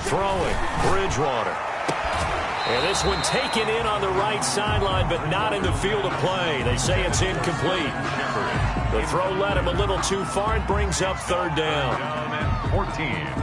Throwing, Bridgewater. And this one taken in on the right sideline, but not in the field of play. They say it's incomplete. The throw led him a little too far. It brings up third down. 14.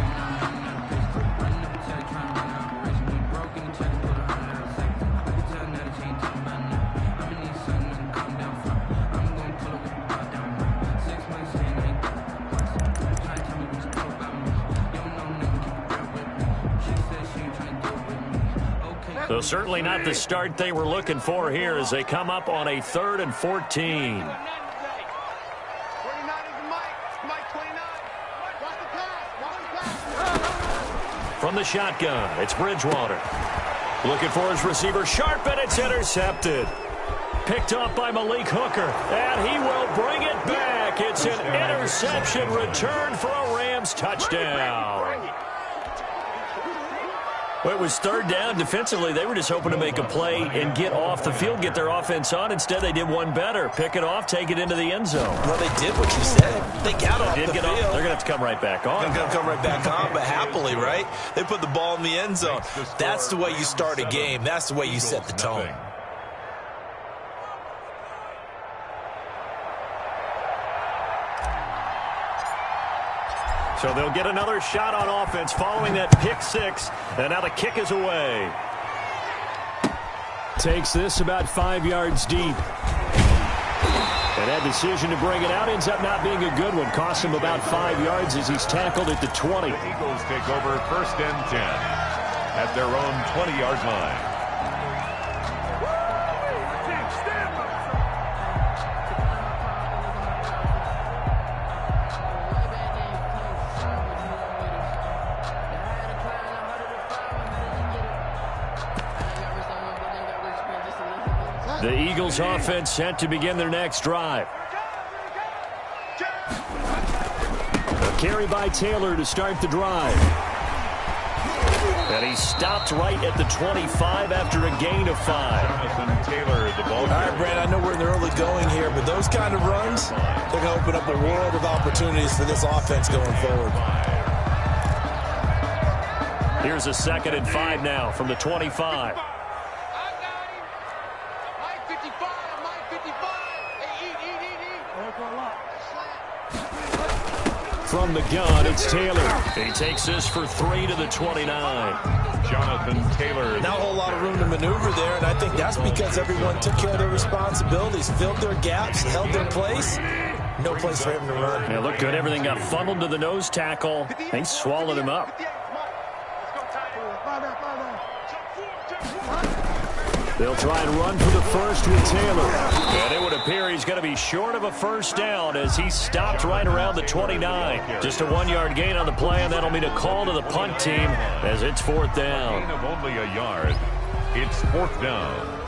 So certainly not the start they were looking for here as they come up on a 3rd and 14. From the shotgun, it's Bridgewater. Looking for his receiver, Sharp, and it's intercepted. Picked up by Malik Hooker, and he will bring it back. It's an interception return for a Rams touchdown. Well, it was third down. Defensively, they were just hoping to make a play and get off the field, get their offense on. Instead, they did one better. Pick it off, take it into the end zone. Well, they did what you said. They got off the field. They're going to have to come right back on. They're going to come right back on, but happily, right? They put the ball in the end zone. That's the way you start a game. That's the way you set the tone. So they'll get another shot on offense following that pick six, and now the kick is away. Takes this about 5 yards deep. And that decision to bring it out ends up not being a good one. Costs him about 5 yards as he's tackled at the 20. The Eagles take over 1st and 10 at their own 20-yard line. The Eagles offense set to begin their next drive. A carry by Taylor to start the drive. And he stopped right at the 25 after a gain of 5. Taylor, the ball. All right, Brad, I know we're in the early going here, but those kind of runs, they're going to open up a world of opportunities for this offense going forward. Here's a 2nd and 5 now from the 25. From the gun, it's Taylor. He takes this for 3 to the 29. Jonathan Taylor. Not a whole lot of room to maneuver there, and I think that's because everyone took care of their responsibilities, filled their gaps, held their place. No place for him to run. Yeah, looked good. Everything got funneled to the nose tackle. They swallowed him up. They'll try and run for the first with Taylor. And it would appear he's going to be short of a first down as he stopped right around the 29. Just a 1-yard gain on the play, and that'll mean a call to the punt team as it's 4th down. Gain of only a yard. It's 4th down.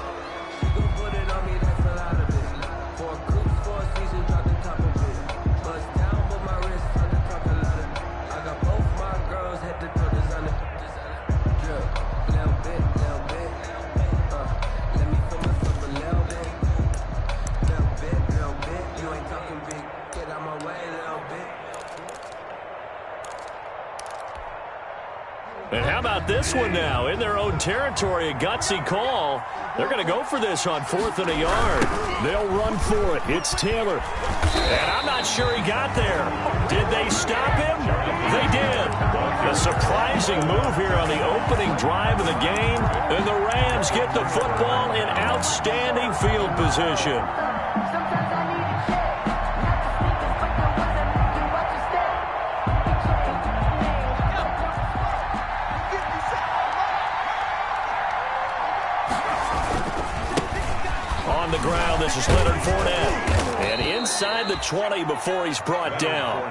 And how about this one now? In their own territory, a gutsy call. They're going to go for this on 4th and a yard. They'll run for it. It's Taylor. And I'm not sure he got there. Did they stop him? They did. A surprising move here on the opening drive of the game. And the Rams get the football in outstanding field position. On the ground, this is Leonard Fournette. And inside the 20 before he's brought down.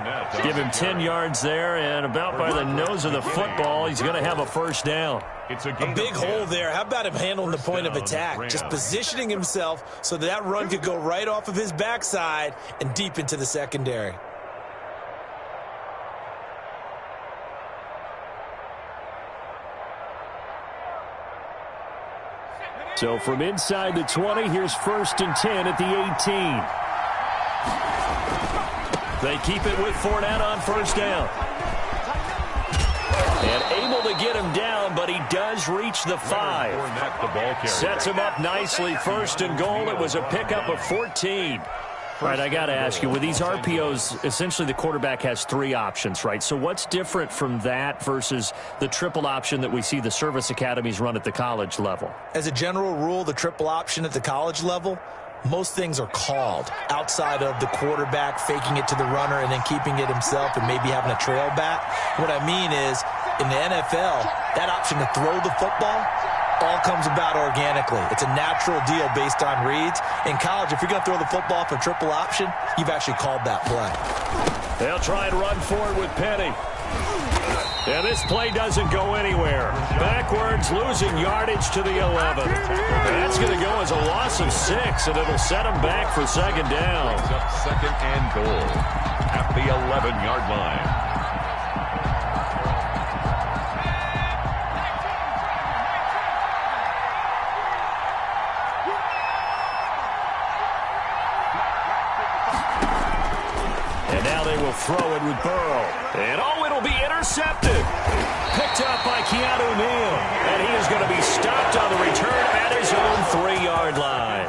Give him 10 yards there, and about by the nose of the football, he's going to have a first down. It's a big hole there. How about him handling the point of attack? Just positioning himself so that run could go right off of his backside and deep into the secondary. So from inside the 20, here's 1st and 10 at the 18. They keep it with Fournette on first down. And able to get him down, but he does reach the 5. Sets him up nicely. First and goal. It was a pickup of 14. All right, I got to ask you, with these RPOs, essentially the quarterback has 3 options, right? So what's different from that versus the triple option that we see the service academies run at the college level? As a general rule, the triple option at the college level, most things are called outside of the quarterback faking it to the runner and then keeping it himself and maybe having a trail back. What I mean is, in the NFL, that option to throw the football all comes about organically. It's a natural deal based on reads. In college, if you're going to throw the football for triple option, you've actually called that play. They'll try and run forward with Penny. And this play doesn't go anywhere. Backwards, losing yardage to the 11. That's going to go as a loss of 6, and it'll set him back for second down. Up second and goal at the 11-yard line. Throw it with Burrow. And it'll be intercepted. Picked up by Keanu Neal. And he is going to be stopped on the return at his own 3-yard line.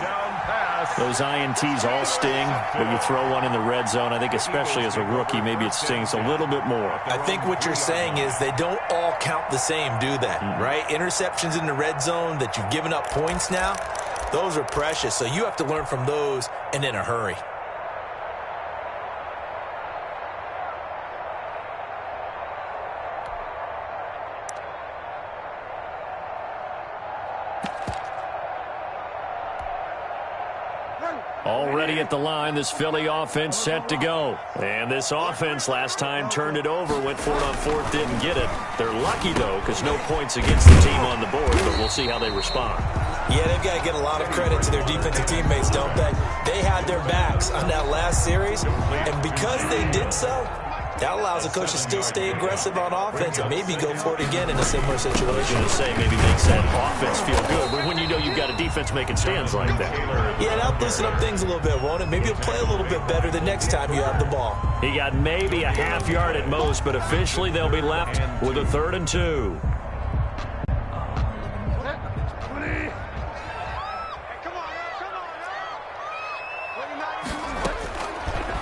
Those INTs all sting, but you throw one in the red zone, I think especially as a rookie, maybe it stings a little bit more. I think what you're saying is they don't all count the same, do they? Right? Interceptions in the red zone that you've given up points now, those are precious. So you have to learn from those and in a hurry. Already at the line, this Philly offense set to go. And this offense last time turned it over, went for it on 4th, didn't get it. They're lucky, though, because no points against the team on the board, but we'll see how they respond. Yeah, they've got to get a lot of credit to their defensive teammates, don't they? They had their backs on that last series, and because they did so, that allows the coach to still stay aggressive on offense and maybe go for it again in a similar situation. I was going to say maybe makes that offense feel good, but when you know you've got a defense making stands like that. Yeah, that'll loosen up things a little bit, won't it? Maybe you'll play a little bit better the next time you have the ball. He got maybe a half yard at most, but officially they'll be left with a 3rd and 2.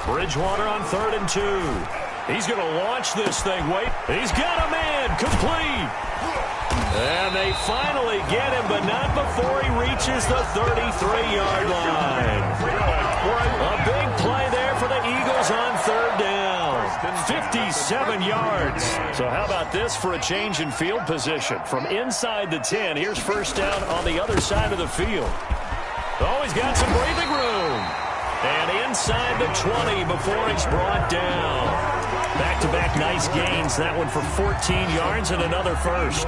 Bridgewater on 3rd and 2. He's going to launch this thing. Wait, he's got a man. Complete. And they finally get him, but not before he reaches the 33-yard line. A big play there for the Eagles on 3rd down. 57 yards. So how about this for a change in field position? From inside the 10, here's first down on the other side of the field. Oh, he's got some breathing room. And inside the 20 before he's brought down. Back-to-back nice gains. That one for 14 yards and another first.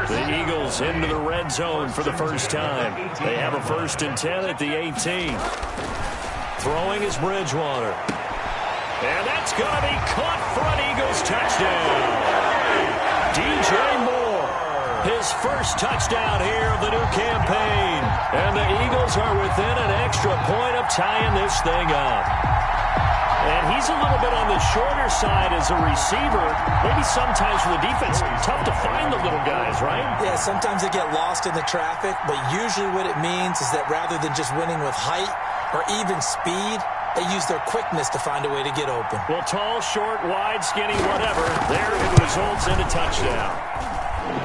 The Eagles into the red zone for the first time. They have a 1st and 10 at the 18. Throwing is Bridgewater. And that's going to be caught for an Eagles touchdown. DJ Moore, his first touchdown here of the new campaign. And the Eagles are within an extra point of tying this thing up. And he's a little bit on the shorter side as a receiver. Maybe sometimes for the defense, tough to find the little guys, right? Yeah, sometimes they get lost in the traffic, but usually what it means is that rather than just winning with height or even speed, they use their quickness to find a way to get open. Well, tall, short, wide, skinny, whatever, there it results in a touchdown.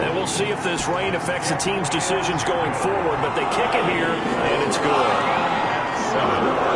And we'll see if this rain affects the team's decisions going forward, but they kick it here, and it's good. 7.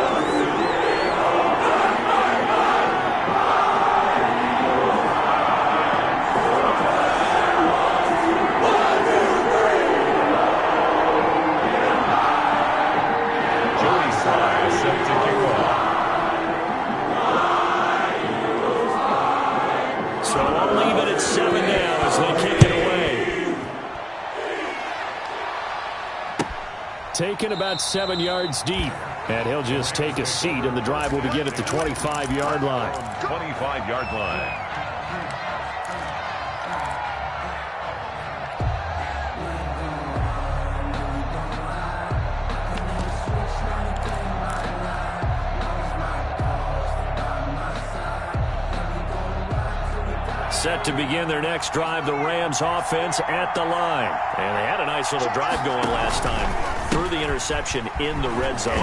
Taken about 7 yards deep. And he'll just take a seat, and the drive will begin at the 25-yard line. 25-yard line. Set to begin their next drive, the Rams offense at the line. And they had a nice little drive going last time. Threw the interception in the red zone.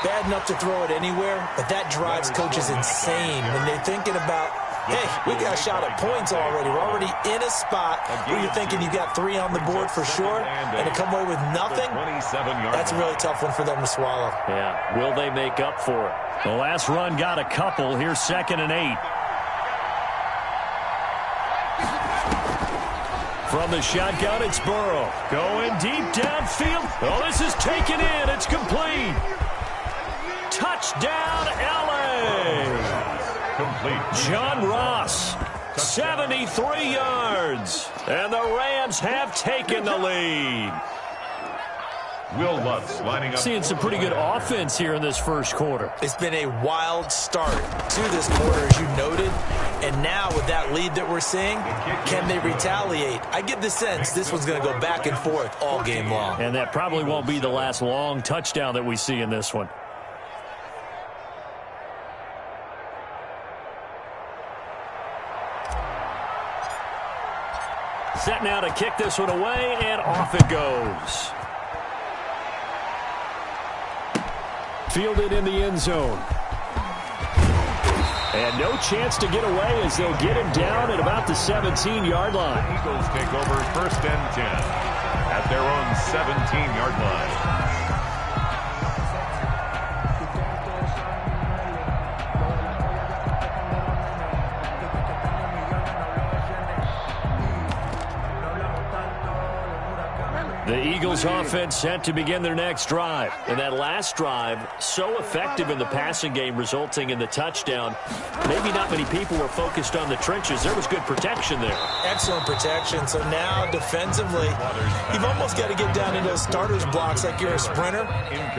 Bad enough to throw it anywhere, but that drives coaches insane when they're thinking about, hey, we got a shot at points already. We're already in a spot where you're thinking you got 3 on the board for sure, and to come away with nothing, that's a really tough one for them to swallow. Yeah, will they make up for it? The last run got a couple. Here's 2nd and 8. From the shotgun, it's Burrow. Going deep downfield. Oh, this is taken in. It's complete. Touchdown, L.A. Complete. John Ross, 73 yards. And the Rams have taken the lead. Will Lutz lining up. Seeing some pretty good offense here in this first quarter. It's been a wild start to this quarter, as you noted. And now with that lead that we're seeing, can they retaliate? I get the sense this one's going to go back and forth all game long. And that probably won't be the last long touchdown that we see in this one. Set now to kick this one away, and off it goes. Fielded in the end zone. And no chance to get away as they'll get him down at about the 17-yard line. The Eagles take over 1st and 10 at their own 17-yard line. The Eagles offense set to begin their next drive. And that last drive, so effective in the passing game, resulting in the touchdown. Maybe not many people were focused on the trenches. There was good protection there. Excellent protection. So now defensively, you've almost got to get down into those starters blocks like you're a sprinter.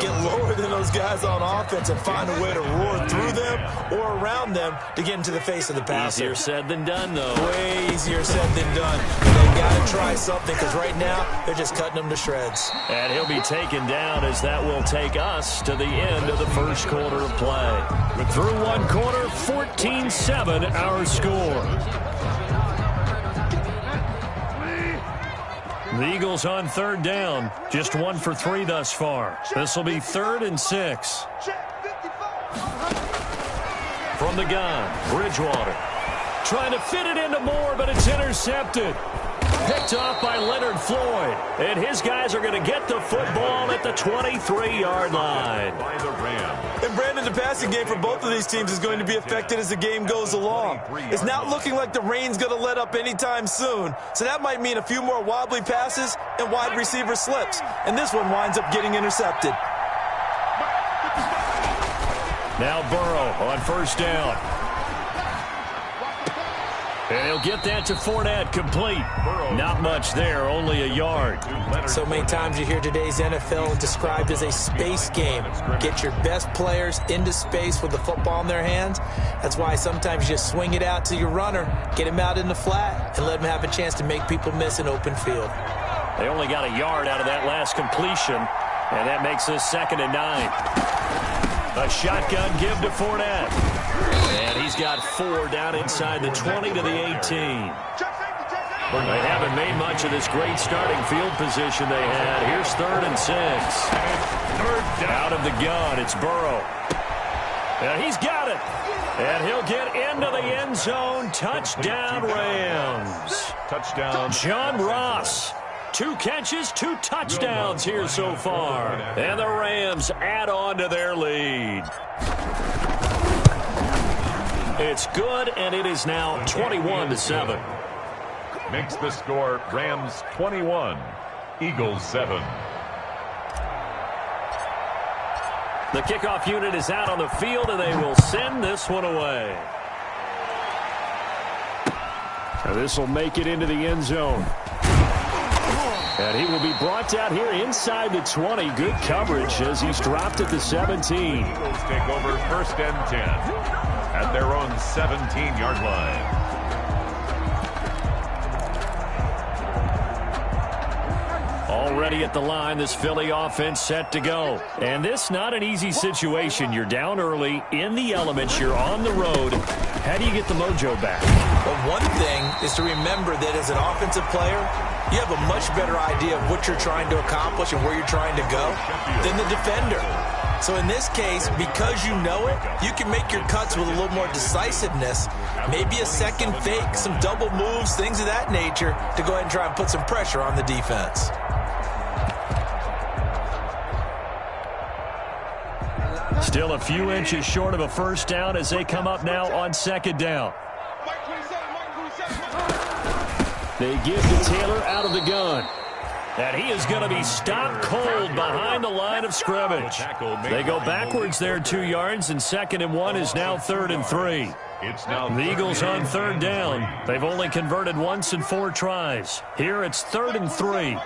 Get lower than those guys on offense and find a way to roar through them or around them to get into the face of the passer. Easier said than done, though. Way easier said than done. They've got to try something because right now they're just cutting them to shreds. And he'll be taken down as that will take us to the end of the first quarter of play. Through one quarter, 14-7 our score. The Eagles on 3rd down. Just 1 for 3 thus far. This will be 3rd and 6. From the gun, Bridgewater. Trying to fit it into Moore, but it's intercepted. Picked off by Leonard Floyd. And his guys are going to get the football at the 23-yard line. By the Rams. And Brandon, the passing game for both of these teams is going to be affected as the game goes along. It's not looking like the rain's going to let up anytime soon. So that might mean a few more wobbly passes and wide receiver slips. And this one winds up getting intercepted. Now Burrow on 1st down. And he'll get that to Fournette, complete. Not much there, only a yard. So many times you hear today's NFL described as a space game. Get your best players into space with the football in their hands. That's why sometimes you just swing it out to your runner, get him out in the flat, and let him have a chance to make people miss an open field. They only got a yard out of that last completion, and that makes this 2nd and 9. A shotgun give to Fournette. And he's got 4 down inside the 20 to the 18. They haven't made much of this great starting field position they had. Here's 3rd and 6. Out of the gun, it's Burrow. And he's got it. And he'll get into the end zone. Touchdown, Rams. Touchdown. John Ross. 2 catches, 2 touchdowns here so far. And the Rams add on to their lead. It's good, and it is now 21-7. Makes the score Rams 21, Eagles 7. The kickoff unit is out on the field, and they will send this one away. Now this will make it into the end zone. And he will be brought out here inside the 20. Good coverage as he's dropped at the 17. Eagles take over 1st and 10 at their own 17-yard line. Already at the line, this Philly offense set to go. And this not an easy situation. You're down early, in the elements, you're on the road. How do you get the mojo back? Well, one thing is to remember that as an offensive player, you have a much better idea of what you're trying to accomplish and where you're trying to go than the defender. So in this case, because you know it, you can make your cuts with a little more decisiveness, maybe a second fake, some double moves, things of that nature, to go ahead and try and put some pressure on the defense. Still a few inches short of a first down as they come up now on second down. They give to Taylor out of the gun. And he is going to be stopped cold behind the line of scrimmage. They go backwards there 2 yards, and 2nd and 1 is now 3rd and 3. The Eagles on 3rd down. They've only converted once in 4 tries. Here it's 3rd and 3.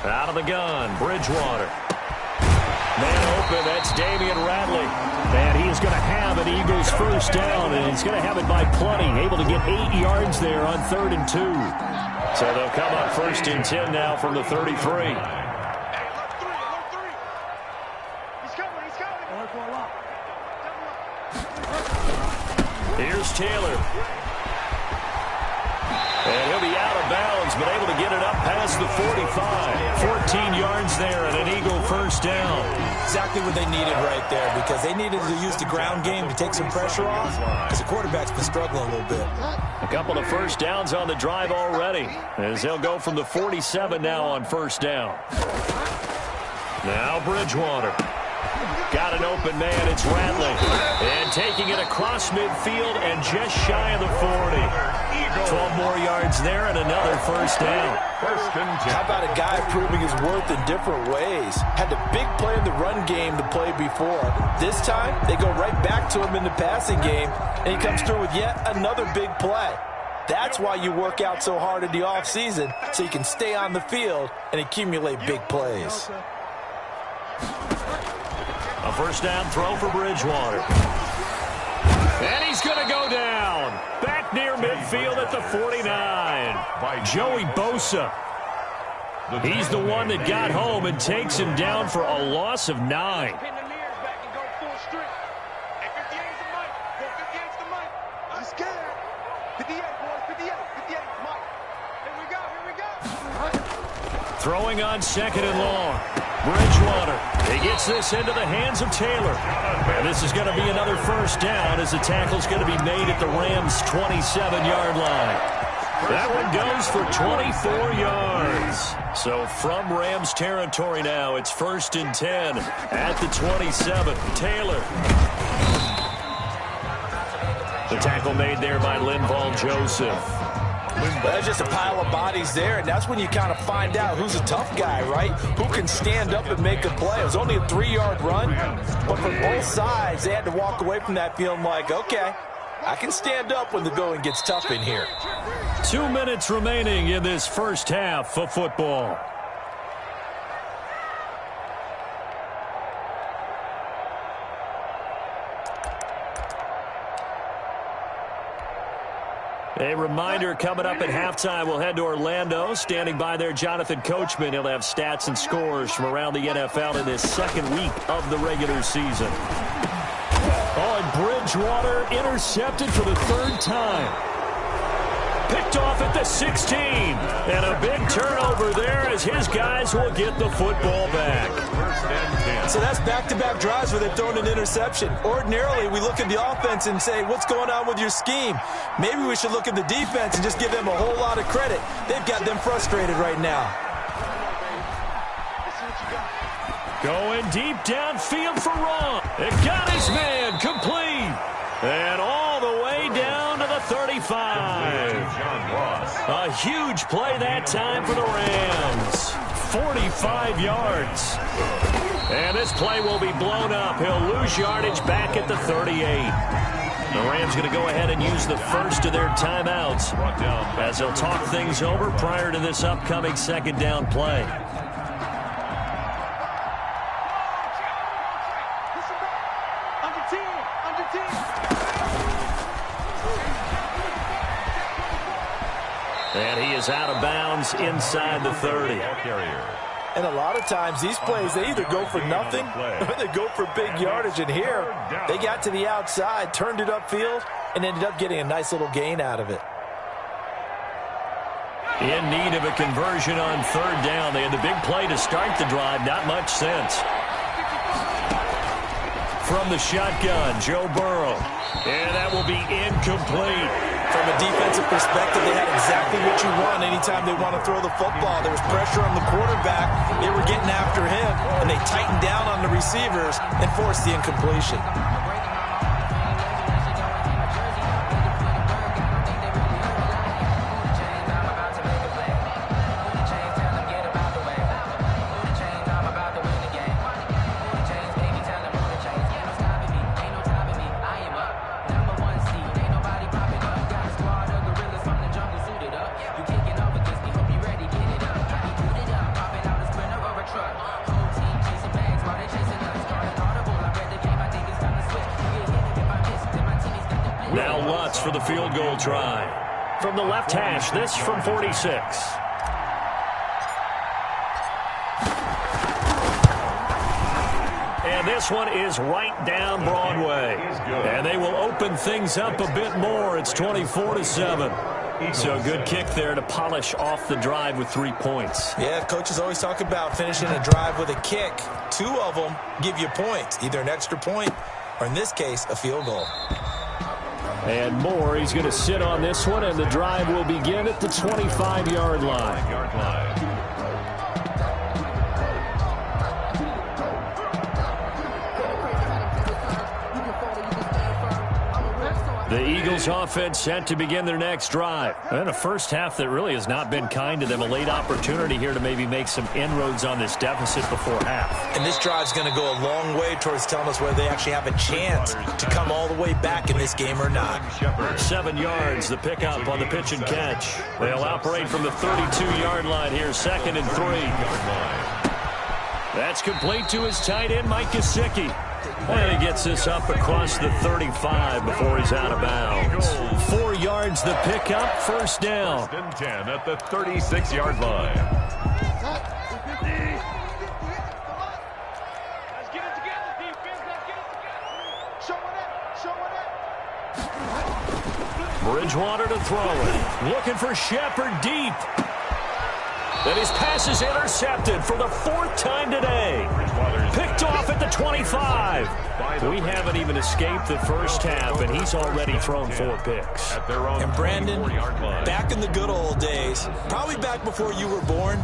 Out of the gun, Bridgewater. Man open, that's Damian Radley. And he is going to have an Eagles first down, and he's going to have it by plenty. Able to get 8 yards there on 3rd and 2. So they'll come up 1st and 10 now from the 33. Here's Taylor. And he'll be out of bounds, but able to get it up past the 45. 14 yards there and an Eagle first down. Exactly what they needed right there, because they needed to use the ground game to take some pressure off, because the quarterback's been struggling a little bit. A couple of first downs on the drive already, as they'll go from the 47 now on first down. Now Bridgewater. Got an open man, it's Radley. And taking it across midfield and just shy of the 40. 12 more yards there and another first down. How about a guy proving his worth in different ways? Had the big play in the run game to play before. This time, they go right back to him in the passing game, and he comes through with yet another big play. That's why you work out so hard in the offseason, so you can stay on the field and accumulate big plays. A first down throw for Bridgewater. And he's going to go down. Back near midfield at the 49. Joey Bosa. He's the one that got home and takes him down for a loss of 9. Throwing on 2nd and long. Bridgewater. He gets this into the hands of Taylor. And this is going to be another first down as the tackle's going to be made at the Rams' 27-yard line. That one goes for 24 yards. So from Rams territory now, it's 1st and 10 at the 27. Taylor. The tackle made there by Linval Joseph. There's just a pile of bodies there, and that's when you kind of find out who's a tough guy, right? Who can stand up and make a play. It was only a 3-yard run, but for both sides, they had to walk away from that feeling like, okay, I can stand up when the going gets tough in here. 2 minutes remaining in this first half of football. A reminder, coming up at halftime, we'll head to Orlando. Standing by there, Jonathan Coachman. He'll have stats and scores from around the NFL in this second week of the regular season. Oh, and Bridgewater intercepted for the 3rd time. Picked off at the 16. And a big turnover there as his guys will get the football back. So that's back-to-back drives where they've thrown an interception. Ordinarily, we look at the offense and say, what's going on with your scheme? Maybe we should look at the defense and just give them a whole lot of credit. They've got them frustrated right now. Going deep downfield for Ron. It got his man complete. And all the way down to the 35. A huge play that time for the Rams. 45 yards. And this play will be blown up. He'll lose yardage back at the 38. The Rams going to go ahead and use the first of their timeouts as they'll talk things over prior to this upcoming 2nd down play. And he is out of bounds inside the 30. And a lot of times these plays, they either go for nothing or they go for big yardage. And here, they got to the outside, turned it upfield, and ended up getting a nice little gain out of it. In need of a conversion on third down. They had the big play to start the drive. Not much sense. From the shotgun, Joe Burrow. And that will be incomplete. From a defensive perspective, they had exactly what you want anytime they want to throw the football. There was pressure on the quarterback. They were getting after him, and they tightened down on the receivers and forced the incompletion. For the field goal try. From the left hash, this from 46. And this one is right down Broadway. And they will open things up a bit more. It's 24-7. So good kick there to polish off the drive with 3 points. Yeah, coaches always talk about finishing a drive with a kick. 2 of them give you points, either an extra point or, in this case, a field goal. And Moore, he's going to sit on this one, and the drive will begin at the 25-yard line. The Eagles offense set to begin their next drive. And a first half that really has not been kind to them. A late opportunity here to maybe make some inroads on this deficit before half. And this drive's going to go a long way towards telling us whether they actually have a chance to come all the way back in this game or not. 7 yards, the pickup on the pitch and catch. They'll operate from the 32-yard line here, 2nd and 3. That's complete to his tight end, Mike Gesicki. And he gets this up across the 35 before he's out of bounds. 4 yards the pickup, first down. 10 at the 36-yard line. Let's get it together, defense. Let's get it together. Show it up. Bridgewater to throw it. Looking for Shepard deep. And his pass is intercepted for the 4th time today. Picked off at the 25. We haven't even escaped the first half, and he's already thrown 4 picks. And Brandon, back in the good old days, probably back before you were born,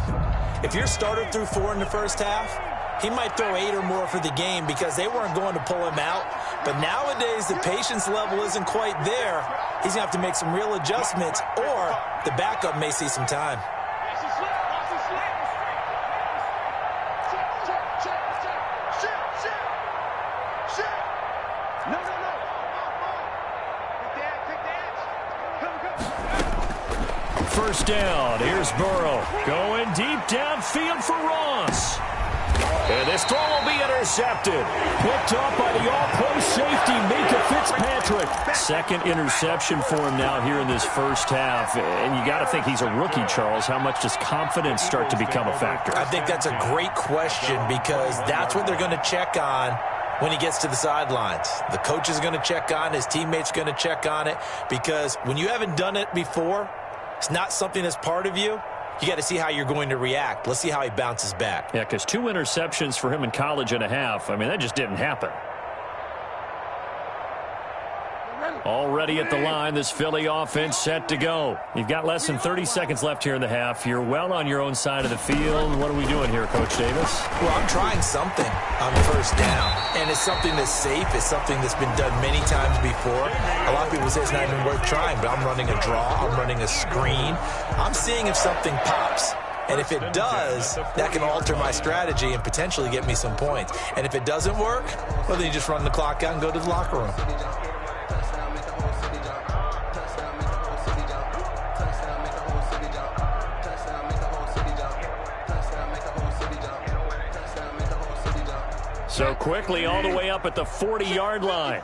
if your starter threw 4 in the first half, he might throw 8 or more for the game because they weren't going to pull him out. But nowadays, the patience level isn't quite there. He's going to have to make some real adjustments, or the backup may see some time. First down, here's Burrow. Going deep downfield for Ross. And this throw will be intercepted. Picked up by the all-pro safety, Mika Fitzpatrick. 2nd interception for him now here in this first half. And you got to think he's a rookie, Charles. How much does confidence start to become a factor? I think that's a great question because that's what they're going to check on when he gets to the sidelines. The coach is going to check on, his teammates going to check on it, because when you haven't done it before, it's not something that's part of you. You got to see how you're going to react. Let's see how he bounces back. Yeah, because 2 interceptions for him in college and a half. I mean, that just didn't happen. Already at the line, this Philly offense set to go. You've got less than 30 seconds left here in the half. You're well on your own side of the field. What are we doing here, Coach Davis? Well, I'm trying something on first down. And it's something that's safe. It's something that's been done many times before. A lot of people say it's not even worth trying, but I'm running a draw. I'm running a screen. I'm seeing if something pops. And if it does, that can alter my strategy and potentially get me some points. And if it doesn't work, well, then you just run the clock out and go to the locker room. So quickly all the way up at the 40-yard line.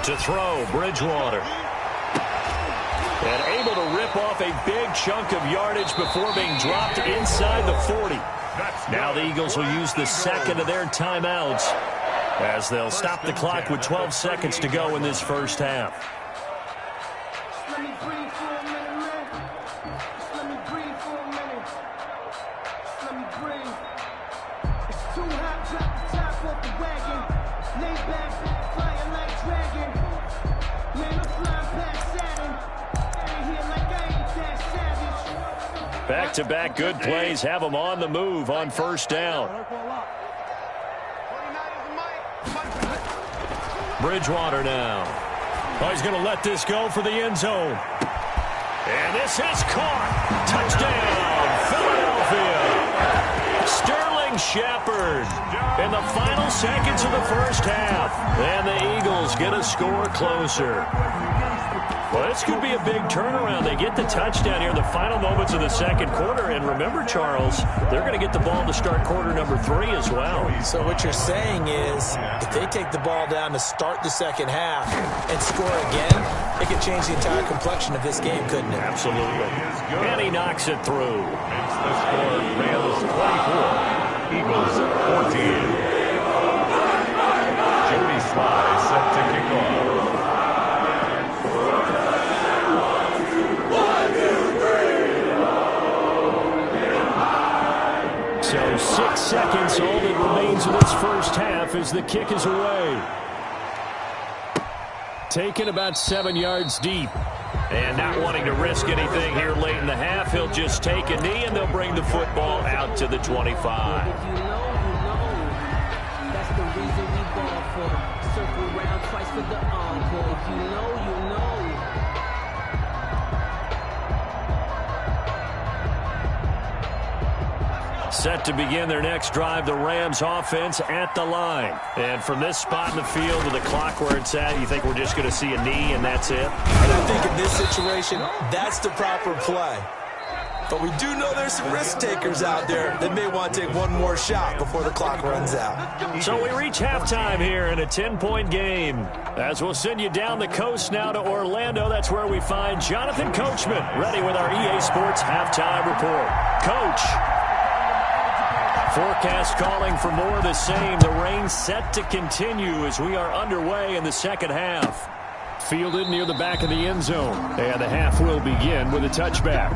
To throw, Bridgewater. And able to rip off a big chunk of yardage before being dropped inside the 40. Now the Eagles will use the second of their timeouts as they'll stop the clock with 12 seconds to go in this first half. Let me breathe for a minute, man. Just let me breathe for a minute. Just let me breathe. It's too hot, drop the top off the wagon. Lay back, flying like dragon. Man, I'm flying past Saturn. Ain't here like I ain't that savage. Back-to-back good plays have them on the move on first down. Bridgewater now. Oh, he's going to let this go for the end zone. And this is caught. Touchdown, Philadelphia. Sterling Shepard in the final seconds of the first half. And the Eagles get a score closer. Well, this could be a big turnaround. They get the touchdown here in the final moments of the second quarter. And remember, Charles, they're going to get the ball to start quarter number 3 as well. So what you're saying is if they take the ball down to start the second half and score again, it could change the entire complexion of this game, couldn't it? Absolutely. And he knocks it through. It's the score. Rams 24, Eagles 14. Jimmy Sly set to kick off. So 6 seconds, all that remains of this first half as the kick is away. Taken about 7 yards deep. And not wanting to risk anything here late in the half, he'll just take a knee and they'll bring the football out to the 25. If you know, you know. That's the reason we ball for. Circle round twice for the encore. If you know, you know. Set to begin their next drive, the Rams offense at the line. And from this spot in the field with the clock where it's at, you think we're just going to see a knee and that's it? And I think in this situation, that's the proper play. But we do know there's some risk takers out there that may want to take one more shot before the clock runs out. So we reach halftime here in a 10-point game. As we'll send you down the coast now to Orlando, that's where we find Jonathan Coachman ready with our EA Sports halftime report. Coach. Forecast calling for more of the same. The rain set to continue as we are underway in the second half. Fielded near the back of the end zone. And the half will begin with a touchback.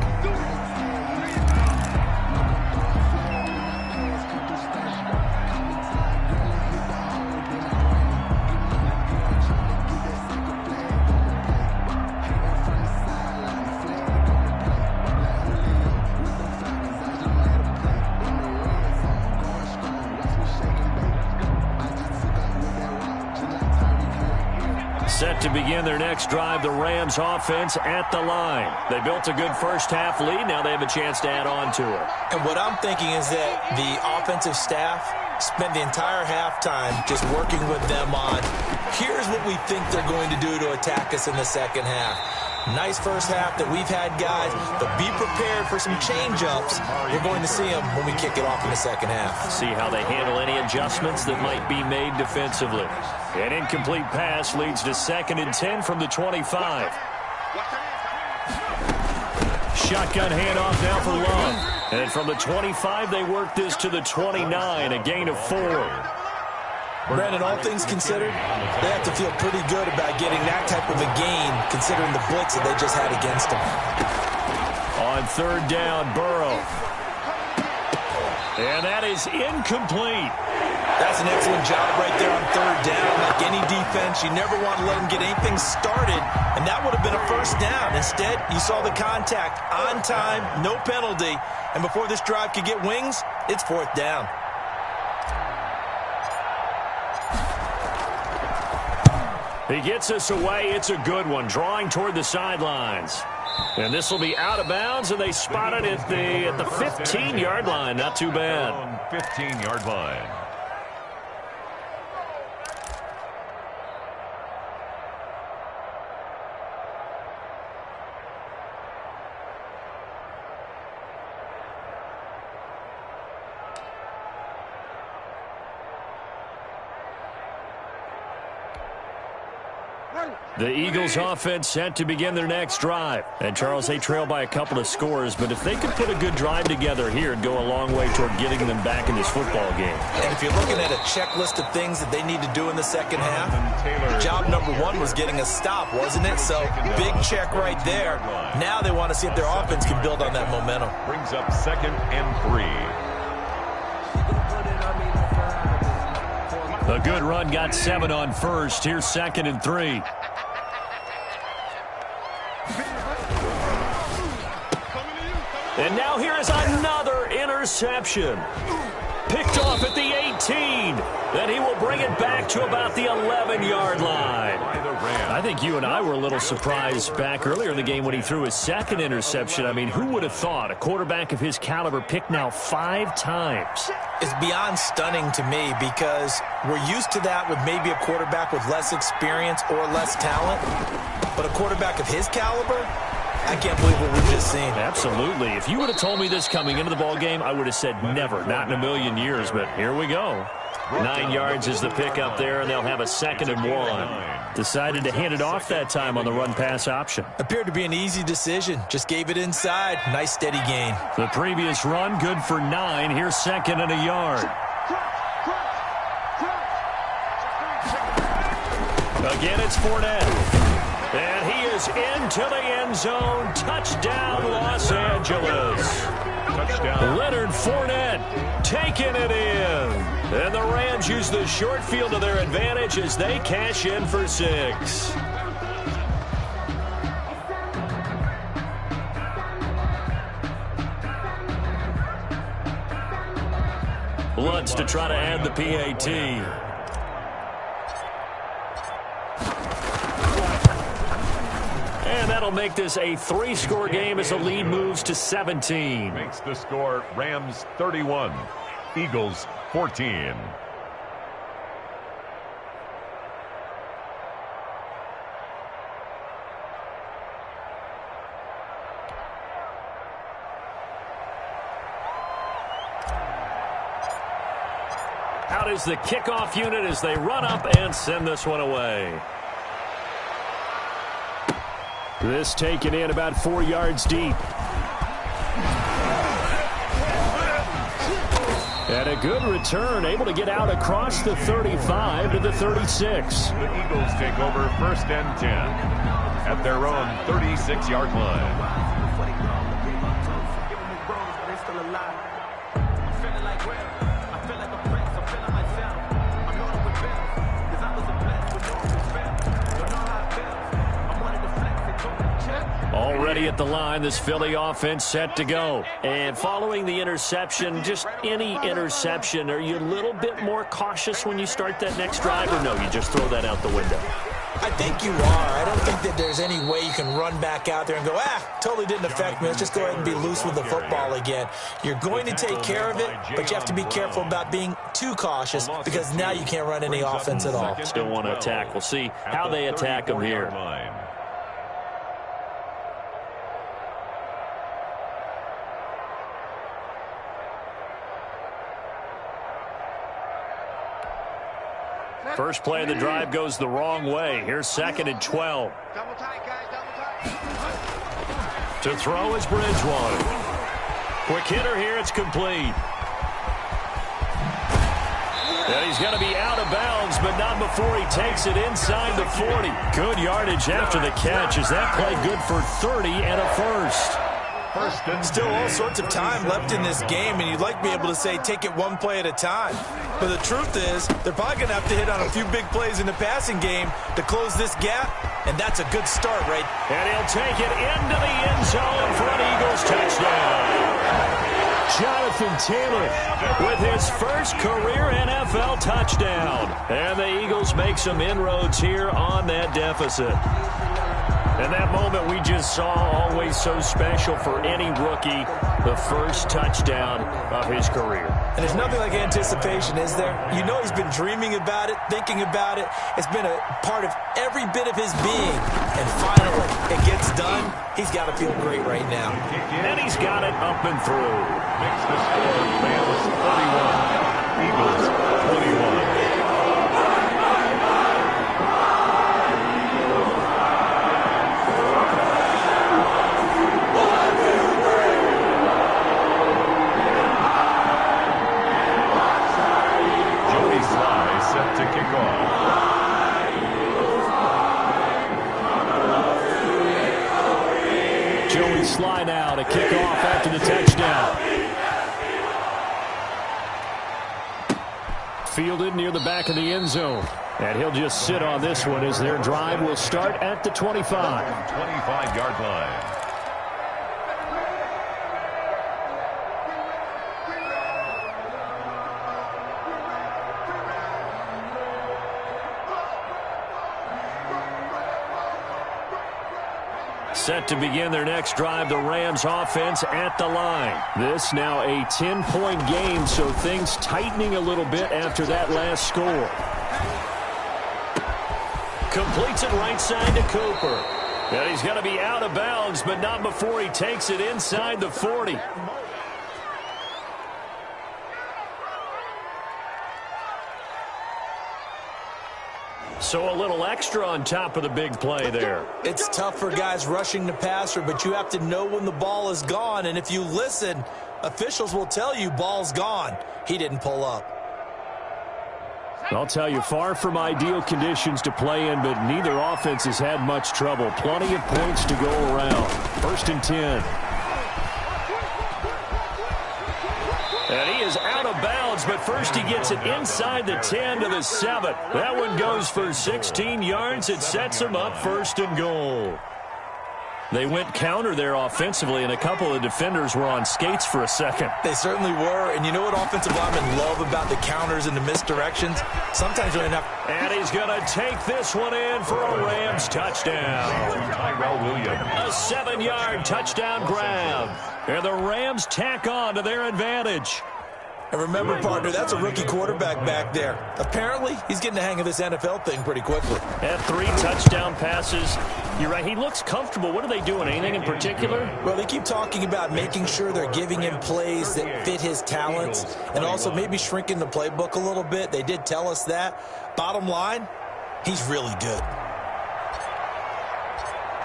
Set to begin their next drive, the Rams offense at the line. They built a good first half lead. Now they have a chance to add on to it. And what I'm thinking is that the offensive staff spent the entire halftime just working with them on, here's what we think they're going to do to attack us in the second half. Nice first half that we've had, guys, but be prepared for some change-ups. We're going to see them when we kick it off in the second half. See how they handle any adjustments that might be made defensively. An incomplete pass leads to 2nd and 10 from the 25. Shotgun handoff now for Love. And from the 25, they work this to the 29, a gain of 4. Brandon, all things considered, they have to feel pretty good about getting that type of a gain, considering the blitz that they just had against them. On 3rd down, Burrow. And that is incomplete. That's an excellent job right there on 3rd down. Like any defense, you never want to let them get anything started, and that would have been a first down. Instead, you saw the contact on time, no penalty, and before this drive could get wings, it's 4th down. He gets us away. It's a good one, drawing toward the sidelines. And this will be out of bounds, and they spot it at the 15-yard line. Not too bad. 15-yard line. The Eagles offense set to begin their next drive. And, Charles, they trail by a couple of scores, but if they could put a good drive together here, it'd go a long way toward getting them back in this football game. And if you're looking at a checklist of things that they need to do in the second half, job number one was getting a stop, wasn't it? So, big check right there. Now they want to see if their offense can build on that momentum. Brings up 2nd and 3. A good run got 7 on first. Here's 2nd and 3. And now here is another interception. Picked off at the 18. Then he will bring it back to about the 11-yard line. I think you and I were a little surprised back earlier in the game when he threw his 2nd interception. I mean, who would have thought a quarterback of his caliber picked now 5 times? It's beyond stunning to me because we're used to that with maybe a quarterback with less experience or less talent. But a quarterback of his caliber, I can't believe what we've just seen. Absolutely. If you would have told me this coming into the ball game, I would have said never, not in a million years. But here we go. 9 yards is the pickup there, and they'll have a 2nd and 1. Decided to hand it off that time on the run-pass option. Appeared to be an easy decision. Just gave it inside. Nice, steady gain. The previous run, good for 9. Here's 2nd and a yard. Again, it's Fournette. And he is into the end zone. Touchdown, Los Angeles. Touchdown. Leonard Fournette taking it in. And the Rams use the short field to their advantage as they cash in for 6. Lutz to try to add the PAT. And that'll make this a 3-score game as the lead moves to 17. Makes the score Rams 31, Eagles 14. Out is the kickoff unit as they run up and send this one away. This taken in about 4 yards deep. And a good return, able to get out across the 35 to the 36. The Eagles take over 1st and 10 at their own 36-yard line. Already at the line, this Philly offense set to go. And following the interception, just any interception, are you a little bit more cautious when you start that next drive, or no, you just throw that out the window? I think you are. I don't think that there's any way you can run back out there and go, totally didn't affect me. Let's just go ahead and be loose with the football again. You're going to take care of it, but you have to be careful about being too cautious because now you can't run any offense at all. Still want to attack. We'll see how they attack them here. First play of the drive goes the wrong way. Here's 2nd and 12. Double tight, guys, double tight. To throw is Bridgewater. Quick hitter here, it's complete. And he's going to be out of bounds, but not before he takes it inside the 40. Good yardage after the catch as that play good for 30 and a first. Still all sorts of time left in this game, and you'd like to be able to say take it one play at a time. But the truth is, they're probably going to have to hit on a few big plays in the passing game to close this gap, and that's a good start, right? And he'll take it into the end zone for an Eagles touchdown. Jonathan Taylor with his first career NFL touchdown. And the Eagles make some inroads here on that deficit. And that moment we just saw, always so special for any rookie, the first touchdown of his career. And there's nothing like anticipation, is there? You know he's been dreaming about it, thinking about it. It's been a part of every bit of his being. And finally, it gets done. He's got to feel great right now. And he's got it up and through. Makes the score Rams 31, Eagles 21. kickoff after the touchdown. Fielded near the back of the end zone. And he'll just sit on this one as their drive will start at the 25. 25-yard line. Set to begin their next drive, the Rams offense at the line. This now a 10-point game, so things tightening a little bit after that last score. Completes it right side to Cooper. And he's going to be out of bounds, but not before he takes it inside the 40. So a little extra on top of the big play there. It's tough for guys rushing the passer, but you have to know when the ball is gone. And if you listen, officials will tell you ball's gone. He didn't pull up. I'll tell you, far from ideal conditions to play in, but neither offense has had much trouble. Plenty of points to go around. 1st and 10. And he is out of bounds, but first he gets it inside the 10 to the 7. That one goes for 16 yards. It sets him up 1st and goal. They went counter there offensively, and a couple of defenders were on skates for a second. They certainly were, and you know what offensive linemen love about the counters and the misdirections? Sometimes you don't have... And he's going to take this one in for a Rams touchdown. Tyrell Williams. A 7-yard touchdown grab. And the Rams tack on to their advantage. And remember, partner, that's a rookie quarterback back there. Apparently, he's getting the hang of this NFL thing pretty quickly. Had 3 touchdown passes. You're right, he looks comfortable. What are they doing? Anything in particular? Well, they keep talking about making sure they're giving him plays that fit his talents and also maybe shrinking the playbook a little bit. They did tell us that. Bottom line, he's really good.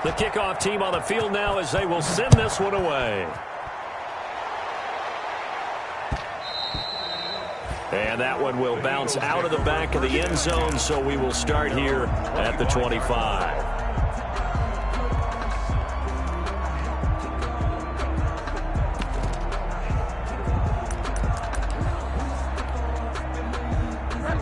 The kickoff team on the field now as they will send this one away. And that one will bounce out of the back of the end zone, so we will start here at the 25.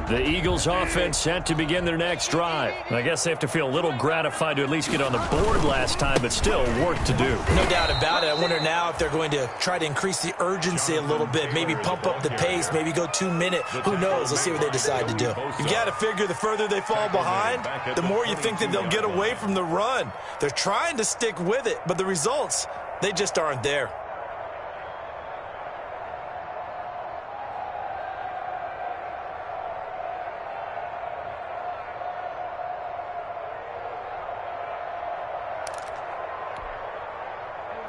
The Eagles offense set to begin their next drive. I guess they have to feel a little gratified to at least get on the board last time, but still work to do. No doubt about it. I wonder now if they're going to try to increase the urgency a little bit, maybe pump up the pace, maybe go 2-minute. Who knows? Let's see what they decide to do. You've got to figure the further they fall behind, the more you think that they'll get away from the run. They're trying to stick with it, but the results, they just aren't there.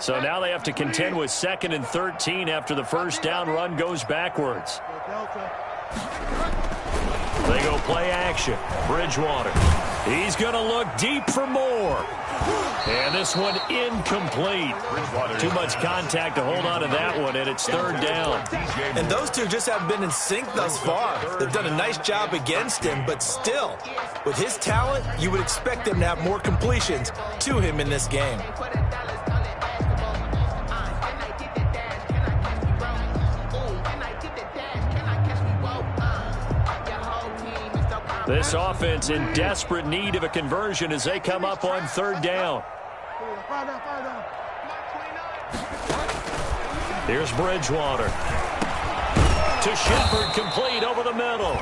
So now they have to contend with 2nd and 13 after the first down run goes backwards. They go play action. Bridgewater. He's going to look deep for more. And this one incomplete. Too much contact to hold on to that one, and it's 3rd down. And those two just haven't been in sync thus far. They've done a nice job against him, but still, with his talent, you would expect them to have more completions to him in this game. This offense in desperate need of a conversion as they come up on 3rd down. Here's Bridgewater. To Shepard, complete over the middle.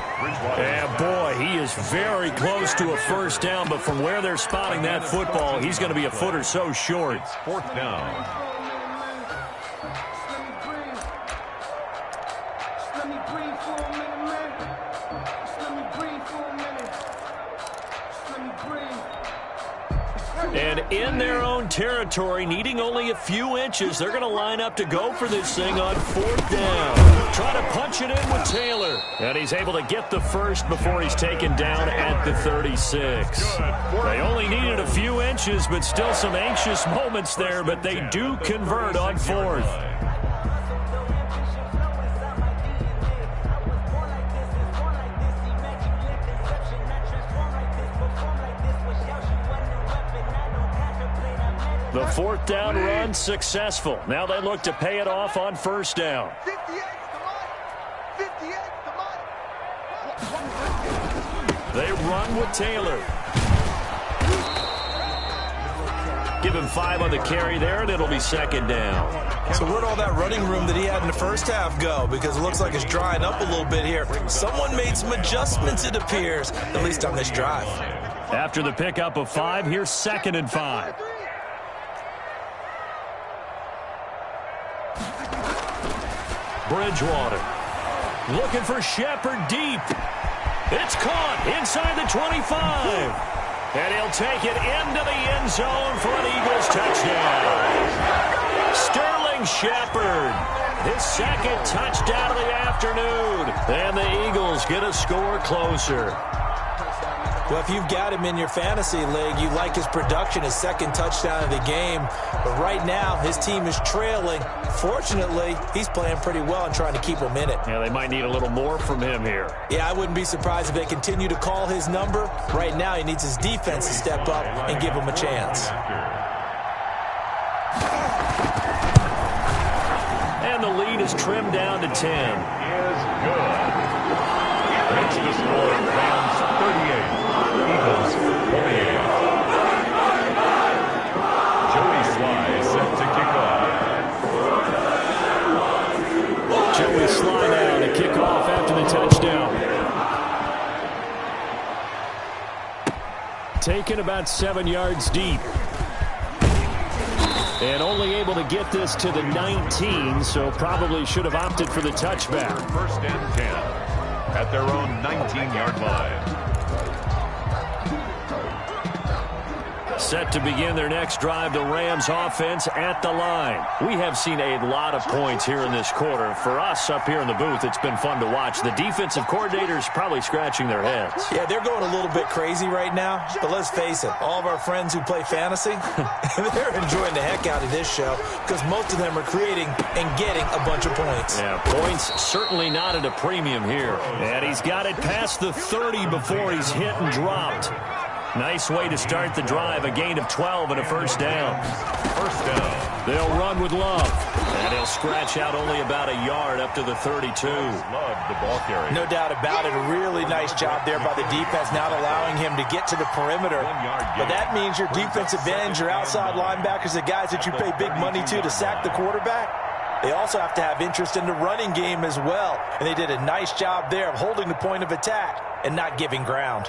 And boy, he is very close to a first down, but from where they're spotting that football, he's going to be a foot or so short. 4th down. And in their own territory, needing only a few inches, they're going to line up to go for this thing on 4th down. Try to punch it in with Taylor. And he's able to get the first before he's taken down at the 36. They only needed a few inches, but still some anxious moments there, but they do convert on 4th. The fourth down run successful. Now they look to pay it off on first down. 58, come on. 58, come on. They run with Taylor. Give him 5 on the carry there, and it'll be second down. So where'd all that running room that he had in the first half go? Because it looks like it's drying up a little bit here. Someone made some adjustments, it appears, at least on this drive. After the pickup of 5, here's 2nd and 5. Bridgewater looking for Shepard deep. It's caught inside the 25. And he'll take it into the end zone for an Eagles touchdown. Sterling Shepard, his 2nd touchdown of the afternoon. And the Eagles get a score closer. Well, if you've got him in your fantasy league, you like his production, his 2nd touchdown of the game. But right now, his team is trailing. Fortunately, he's playing pretty well and trying to keep him in it. Yeah, they might need a little more from him here. Yeah, I wouldn't be surprised if they continue to call his number. Right now, he needs his defense to step up and give him a chance. And the lead is trimmed down to 10. Is good. Reach the score. Rams 38. Eagles 48. Joey Sly set to kick off. Joey Sly now to kick off after the touchdown. Taken about 7 yards deep. And only able to get this to the 19, so probably should have opted for the touchback. 1st and 10 at their own 19-yard line. Set to begin their next drive, the Rams offense at the line. We have seen a lot of points here in this quarter. For us up here in the booth, it's been fun to watch. The defensive coordinators probably scratching their heads. Yeah, they're going a little bit crazy right now. But let's face it, all of our friends who play fantasy, they're enjoying the heck out of this show because most of them are creating and getting a bunch of points. Yeah, points certainly not at a premium here. And he's got it past the 30 before he's hit and dropped. Nice way to start the drive, a gain of 12 and a first down. First down. They'll run with Love. And he'll scratch out only about a yard up to the 32. Love the ball carrier. No doubt about it. A really nice job there by the defense, not allowing him to get to the perimeter. But that means your defensive ends, your outside linebackers, the guys that you pay big money to sack the quarterback, they also have to have interest in the running game as well. And they did a nice job there of holding the point of attack and not giving ground.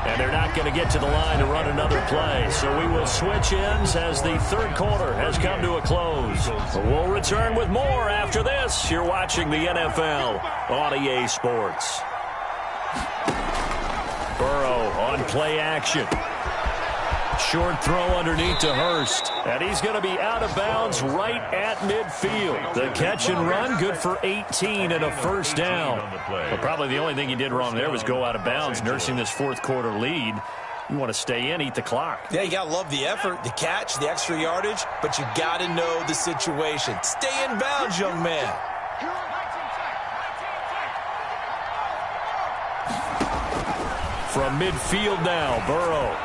And they're not going to get to the line to run another play. So we will switch ends as the 3rd quarter has come to a close. We'll return with more after this. You're watching the NFL on EA Sports. Burrow on play action. Short throw underneath to Hurst. And he's going to be out of bounds right at midfield. The catch and run, good for 18 and a first down. But probably the only thing he did wrong there was go out of bounds, nursing this 4th quarter lead. You want to stay in, eat the clock. Yeah, you got to love the effort, the catch, the extra yardage, but you got to know the situation. Stay in bounds, young man. From midfield now, Burrow.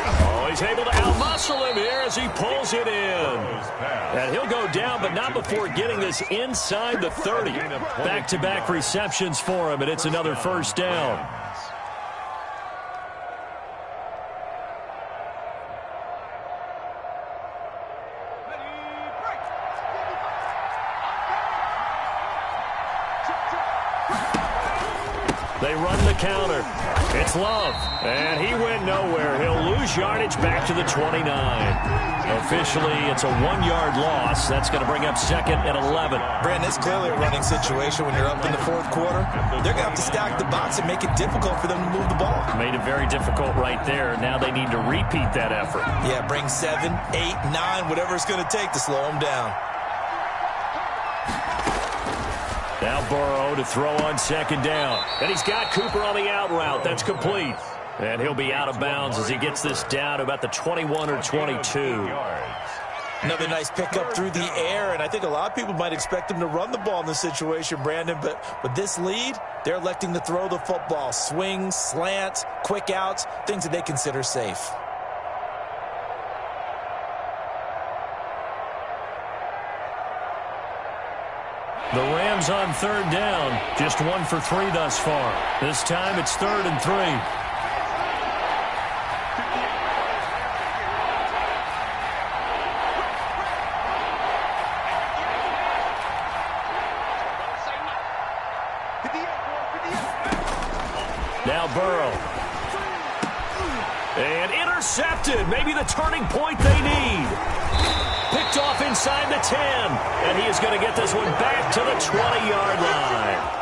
Oh, he's able to outmuscle him here as he pulls it in. And he'll go down, but not before getting this inside the 30. Back-to-back receptions for him, and it's another first down. They run the counter. It's Love, and he went nowhere. He'll lose yardage back to the 29. Officially, it's a 1-yard loss. That's going to bring up 2nd and 11. Brandon, it's clearly a running situation when you're up in the 4th quarter. They're going to have to stack the box and make it difficult for them to move the ball. Made it very difficult right there. Now they need to repeat that effort. Yeah, bring 7, 8, 9, whatever it's going to take to slow them down. Now Burrow to throw on 2nd down. And he's got Cooper on the out route. That's complete. And he'll be out of bounds as he gets this down to about the 21 or 22. Another nice pickup through the air, and I think a lot of people might expect him to run the ball in this situation, Brandon, but with this lead, they're electing to throw the football. Swings, slants, quick outs, things that they consider safe. The Rams on third down, just 1 for 3 thus far. This time it's 3rd and 3. Now Burrow. And intercepted. Maybe the turning point they need. Picked off inside the 10. And he is going to get this one back to the 20-yard line.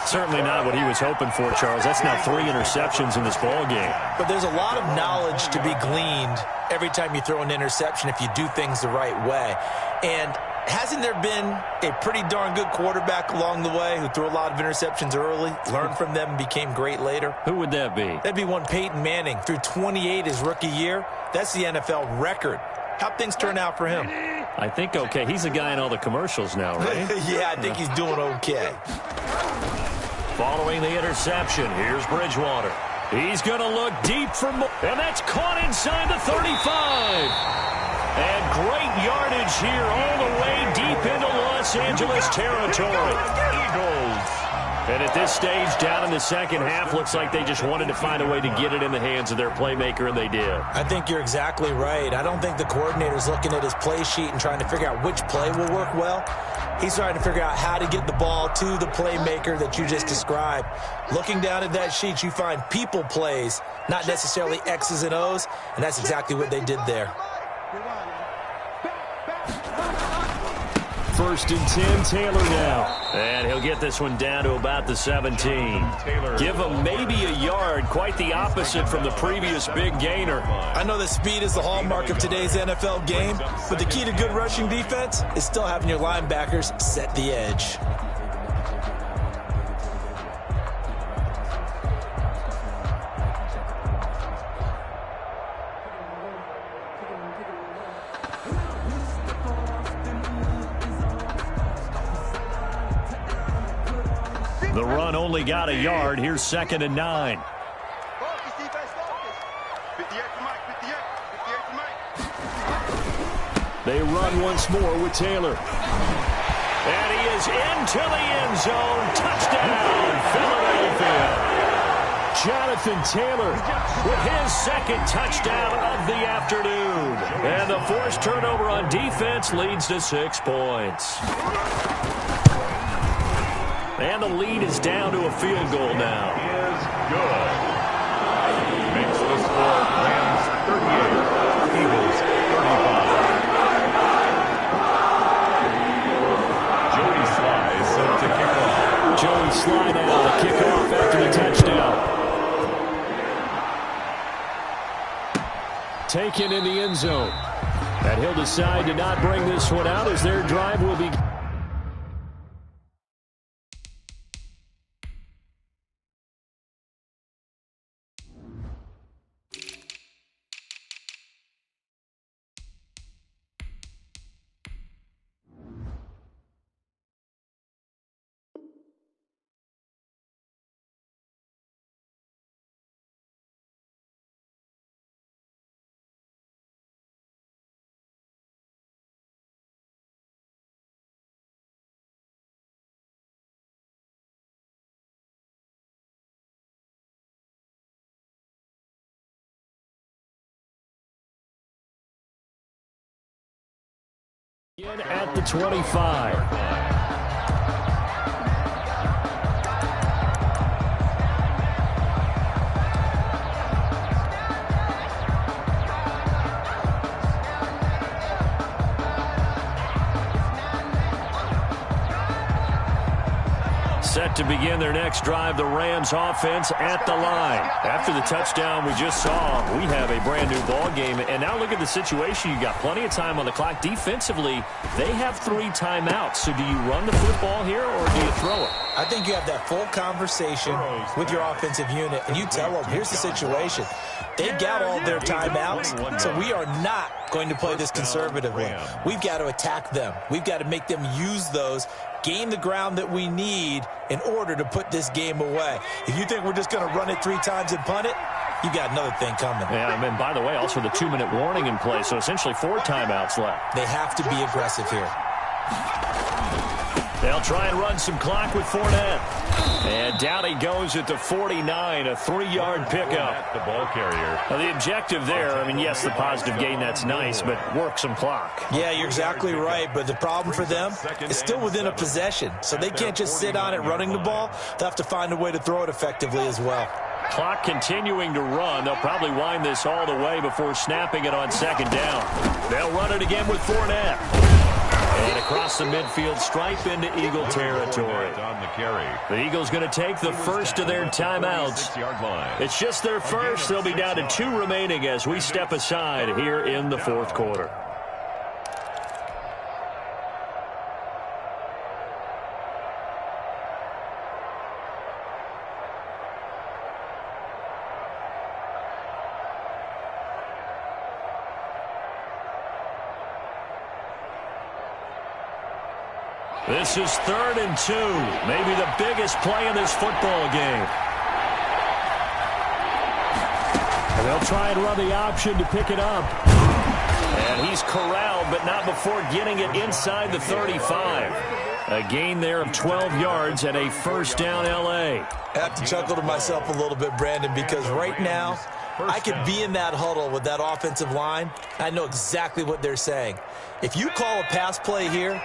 Certainly not what he was hoping for, Charles. That's now 3 interceptions in this ball game. But there's a lot of knowledge to be gleaned every time you throw an interception if you do things the right way. And hasn't there been a pretty darn good quarterback along the way who threw a lot of interceptions early, learned from them, and became great later? Who would that be? That'd be one Peyton Manning. Threw 28 his rookie year. That's the NFL record. How'd things turn out for him? I think okay. He's a guy in all the commercials now, right? Yeah, I think he's doing okay. Following the interception, here's Bridgewater. He's going to look deep for more. And that's caught inside the 35. And great yardage here all the way deep into Los Angeles territory. Eagles. And at this stage, down in the second half, looks like they just wanted to find a way to get it in the hands of their playmaker, and they did. I think you're exactly right. I don't think the coordinator's looking at his play sheet and trying to figure out which play will work well. He's trying to figure out how to get the ball to the playmaker that you just described. Looking down at that sheet, you find people plays, not necessarily X's and O's, and that's exactly what they did there. 1st and 10, Taylor now. And he'll get this one down to about the 17. Give him maybe a yard, quite the opposite from the previous big gainer. I know that speed is the hallmark of today's NFL game, but the key to good rushing defense is still having your linebackers set the edge. The run only got a yard. Here's 2nd and 9. They run once more with Taylor. And he is into the end zone. Touchdown, Philadelphia. Jonathan Taylor with his 2nd touchdown of the afternoon. And the forced turnover on defense leads to 6 points. And the lead is down to a field goal now. Is good. Makes the score Rams 38, Eagles 35. Joey Sly set to kick off. Joey Sly now to kick off after the touchdown. Taken in the end zone. And he'll decide to not bring this one out as their drive will be... At the 25. Set to begin their next drive, the Rams offense at the line. After the touchdown we just saw, we have a brand new ball game. And now look at the situation. You got plenty of time on the clock. Defensively, they have 3 timeouts. So do you run the football here or do you throw it? I think you have that full conversation with your offensive unit, and you tell them, here's the situation. They got all their timeouts, so we are not going to play this conservatively. We've got to attack them. We've got to make them use those, gain the ground that we need in order to put this game away. If you think we're just going to run it 3 times and punt it, you got another thing coming. Yeah, and by the way, also the 2-minute warning in play, so essentially 4 timeouts left. They have to be aggressive here. They'll try and run some clock with Fournette. And down he goes at the 49, a 3-yard pickup. The ball carrier. Now, the objective there, I mean, yes, the positive gain, that's nice, but work some clock. Yeah, you're exactly right, but the problem for them is still within a possession, so they can't just sit on it running the ball. They'll have to find a way to throw it effectively as well. Clock continuing to run. They'll probably wind this all the way before snapping it on 2nd down. They'll run it again with Fournette. And across the midfield stripe into Eagle territory. On the carry. The Eagles going to take the first of their timeouts. 6-yard line. It's just their first. They'll be down to 2 remaining as we step aside here in the 4th quarter. This is 3rd and 2, maybe the biggest play in this football game. And they'll try and run the option to pick it up. And he's corralled, but not before getting it inside the 35. A gain there of 12 yards and a 1st down L.A. I have to chuckle to myself a little bit, Brandon, because right now I could be in that huddle with that offensive line. I know exactly what they're saying. If you call a pass play here,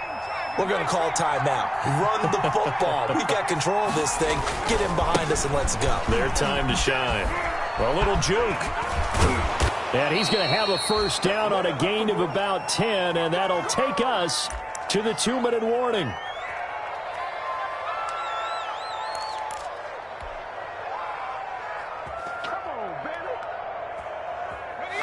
we're going to call timeout. Run the football. We got control of this thing. Get him behind us and let's go. Their time to shine. A little juke. And he's going to have a 1st down on a gain of about 10, and that'll take us to the 2-minute warning.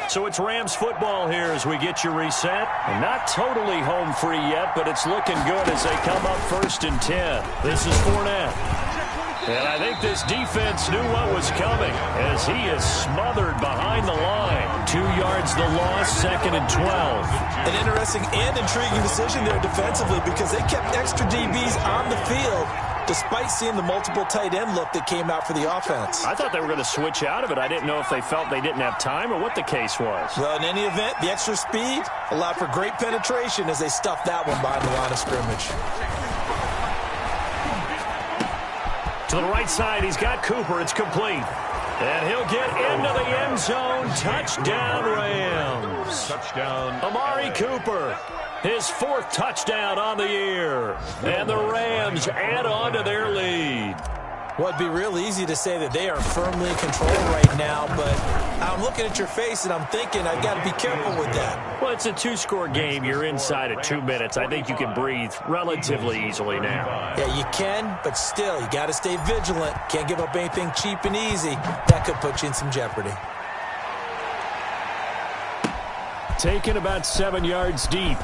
So it's Rams football here as we get you reset. And not totally home free yet, but it's looking good as they come up 1st and 10. This is Fournette. And I think this defense knew what was coming as he is smothered behind the line. 2 yards the loss, 2nd and 12. An interesting and intriguing decision there defensively because they kept extra DBs on the field despite seeing the multiple tight end look that came out for the offense. I thought they were going to switch out of it. I didn't know if they felt they didn't have time or what the case was. Well, in any event, the extra speed allowed for great penetration as they stuffed that one behind the line of scrimmage. To the right side, he's got Cooper. It's complete. And he'll get into the end zone. Touchdown, Rams. Touchdown. Amari Cooper, his 4th touchdown on the year. And the Rams add on to their lead. Well, it'd be real easy to say that they are firmly in control right now, but I'm looking at your face and I'm thinking I've got to be careful with that. Well, it's a 2-score game. You're inside of 2 minutes. I think you can breathe relatively easily now. Yeah, you can, but still, you got to stay vigilant. Can't give up anything cheap and easy. That could put you in some jeopardy. Taken about 7 yards deep.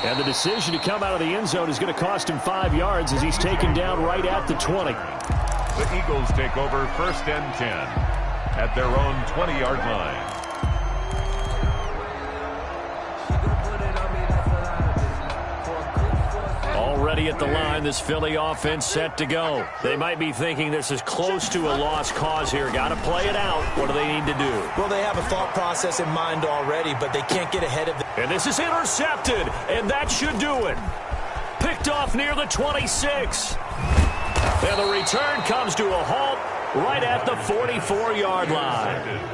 And the decision to come out of the end zone is going to cost him 5 yards as he's taken down right at the 20. The Eagles take over 1st and 10 at their own 20-yard line. Already at the line, this Philly offense set to go. They might be thinking this is close to a lost cause here. Got to play it out. What do they need to do? Well, they have a thought process in mind already, but they can't get ahead of it. And this is intercepted, and that should do it. Picked off near the 26. And the return comes to a halt right at the 44-yard line.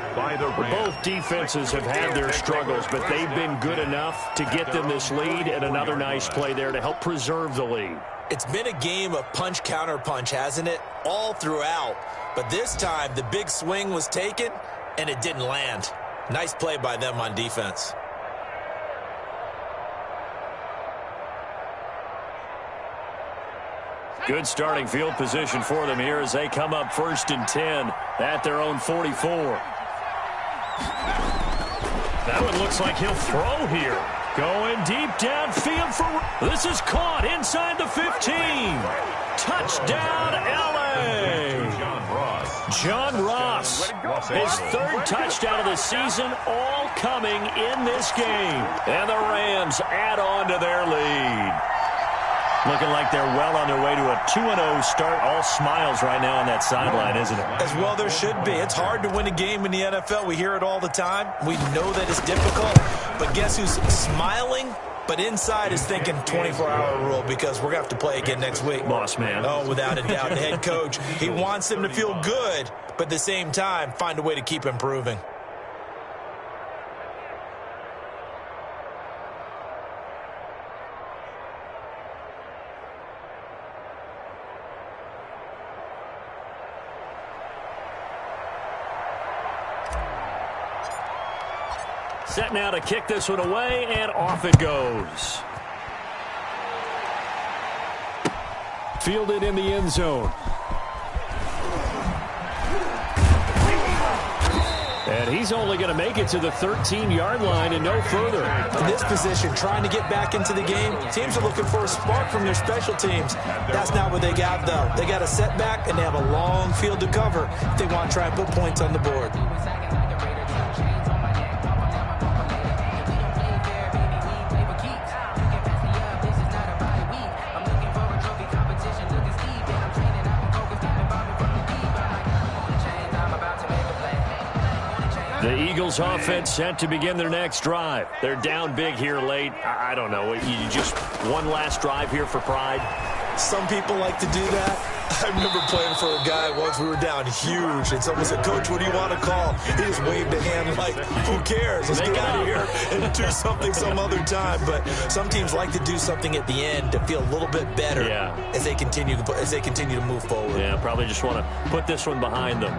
Both defenses have had their struggles, but they've been good enough to get them this lead, and another nice play there to help preserve the lead. It's been a game of punch-counter-punch, hasn't it? All throughout. But this time, the big swing was taken, and it didn't land. Nice play by them on defense. Good starting field position for them here as they come up 1st and 10 at their own 44. That one looks like he'll throw here. Going deep downfield for... This is caught inside the 15. Touchdown, L.A. John Ross, his third touchdown of the season, all coming in this game. And the Rams add on to their lead. Looking like they're well on their way to a 2-0 start. All smiles right now on that sideline, isn't it? As well there should be. It's hard to win a game in the NFL. We hear it all the time. We know that it's difficult. But guess who's smiling? But inside is thinking 24-hour rule because we're going to have to play again next week. Boss man. Oh, without a doubt. The head coach, he wants them to feel good, but at the same time, find a way to keep improving. Set now to kick this one away, and off it goes. Fielded in the end zone. And he's only going to make it to the 13-yard line and no further. In this position, trying to get back into the game, teams are looking for a spark from their special teams. That's not what they got, though. They got a setback, and they have a long field to cover if they want to try and put points on the board. The Eagles offense set to begin their next drive. They're down big here late. I don't know. You just one last drive here for pride? Some people like to do that. I remember playing for a guy once. We were down huge, and someone said, "Coach, what do you want to call?" He just waved a hand like, who cares? Let's get out of here and do something some other time. But some teams like to do something at the end to feel a little bit better as they continue to move forward. Yeah, probably just want to put this one behind them.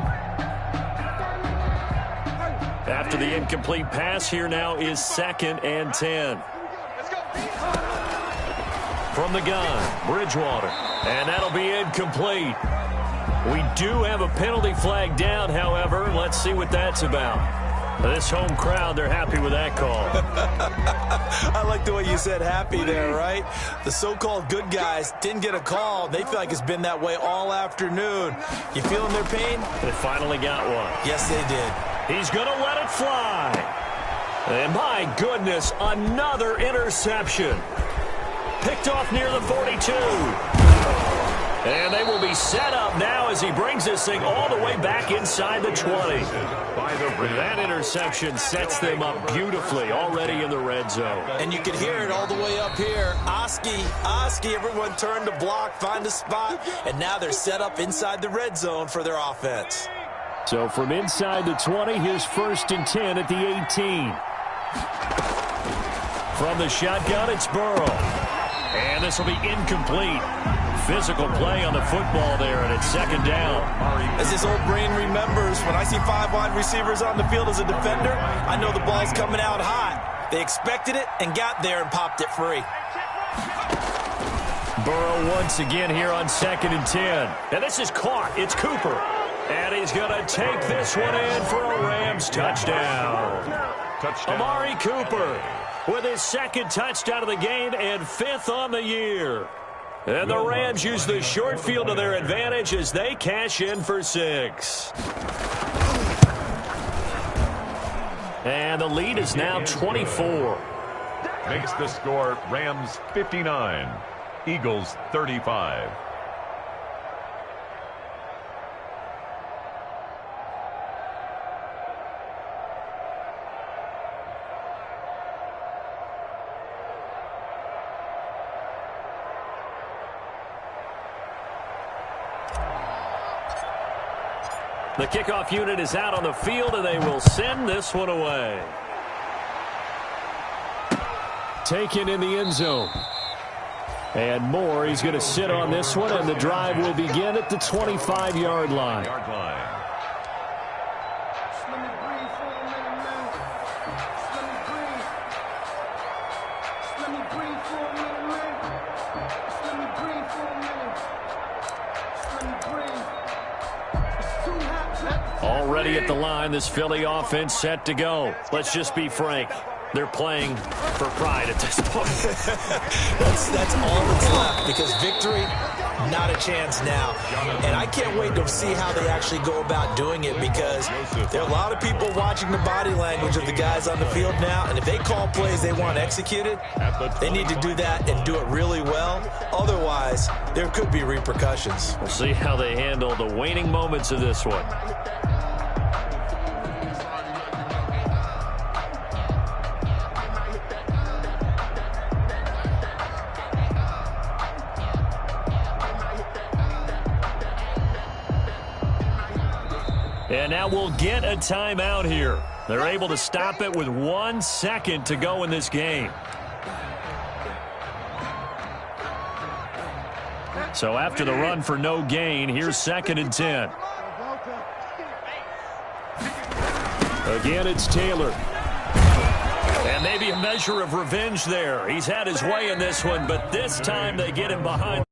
After the incomplete pass, here now is 2nd and 10. From the gun, Bridgewater. And that'll be incomplete. We do have a penalty flag down, however. Let's see what that's about. This home crowd, they're happy with that call. I like the way you said happy there, right? The so-called good guys didn't get a call. They feel like it's been that way all afternoon. You feeling their pain? They finally got one. Yes, they did. He's going to let it fly. And my goodness, another interception. Picked off near the 42. And they will be set up now as he brings this thing all the way back inside the 20. That interception sets them up beautifully already in the red zone. And you can hear it all the way up here. Oski, everyone turned to block, find a spot, and now they're set up inside the red zone for their offense. So from inside the 20, here's 1st and 10 at the 18. From the shotgun, it's Burrow. And this will be incomplete. Physical play on the football there, and it's 2nd down. As this old brain remembers, when I see 5 wide receivers on the field as a defender, I know the ball's coming out hot. They expected it and got there and popped it free. Burrow once again here on 2nd and 10. And this is caught. It's Cooper. And he's going to take this one in for a Rams touchdown. Amari Cooper with his 2nd touchdown of the game and 5th on the year. And the Rams use the short field to their advantage as they cash in for 6. And the lead is now 24. Makes the score Rams 59, Eagles 35. The kickoff unit is out on the field, and they will send this one away. Taken in the end zone. And Moore, he's going to sit on this one, and the drive will begin at the 25-yard line. Already at the line, this Philly offense set to go. Let's just be frank. They're playing for pride at this point. that's all that's left, because victory Not a chance now. And I can't wait to see how they actually go about doing it, because there are a lot of people watching the body language of the guys on the field now, and if they call plays they want executed, they need to do that and do it really well. Otherwise, there could be repercussions. We'll see how they handle the waning moments of this one. And now we'll get a timeout here. They're able to stop it with 1 second to go in this game. So after the run for no gain, here's 2nd and 10. Again, it's Taylor. And maybe a measure of revenge there. He's had his way in this one, but this time they get him behind.